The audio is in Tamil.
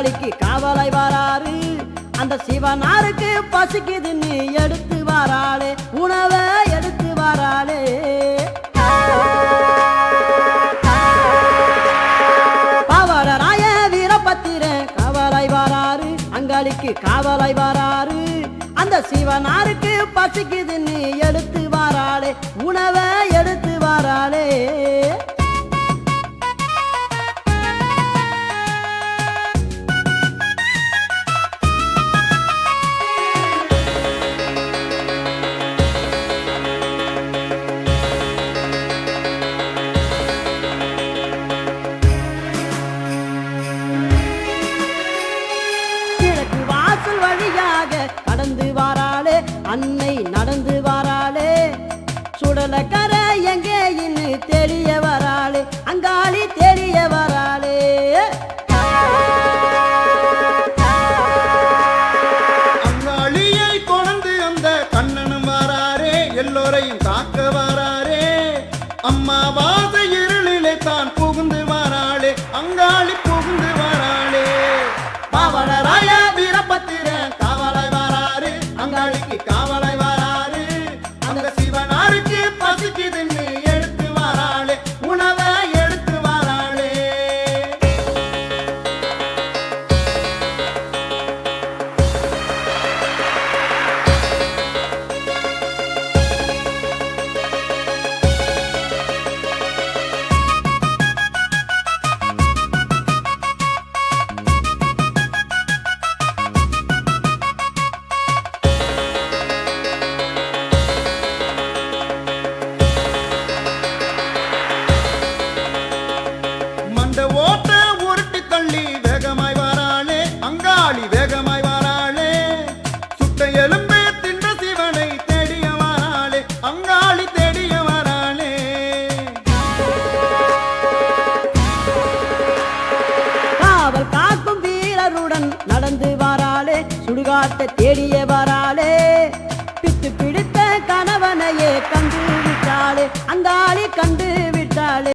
அங்காளிக்கு காவலை வராரு அந்த சிவனாருக்கு பசிக்குதுன்னு எடுத்து வராளே உணவை எடுத்து வராளே பாவலராய வீரபத்திரன் காவலை வராரு அங்காளிக்கு காவலை வராரு அந்த சிவனாருக்கு பசிக்குதுன்னு எடுத்து வராளே உணவை எடுத்து வராளே கடந்து வாராளே அன்னை நடந்து வாராளே சுடலக்கர எங்கே இன்னு தெரிய வராளே அங்காளி தெரிய வராளே அங்காளியை கொண்டு அந்த கண்ணனும் வாராரே எல்லோரையும் காக்க வாராரே அம்மாவாத இருளிலே தான் புகுந்து வாராளே அங்காளி புகுந்து வாராளே பாவலராய வீரபத்திரன் காவலை வராரு அங்காளிக்கு காவலை வராரு அந்த சிவனாருக்கு பசிக்குதுன்னு எடுத்து வராளே உணவை எடுத்து வராளே ஓட்ட உருட்டி தள்ளி வேகமாய் வாராளே அங்காளி வேகமாய் வாராளே சுட்ட எலும்பே தின்ற சிவனை தேடிய வாராளே அங்காளி தேடிய வாராளே காவல் காக்கும் வீரருடன் நடந்து வாராளே சுடுகாட்டை தேடிய வராளே பித்து பிடித்த கணவனையே கண்டு விட்டாளே அங்காளி கண்டு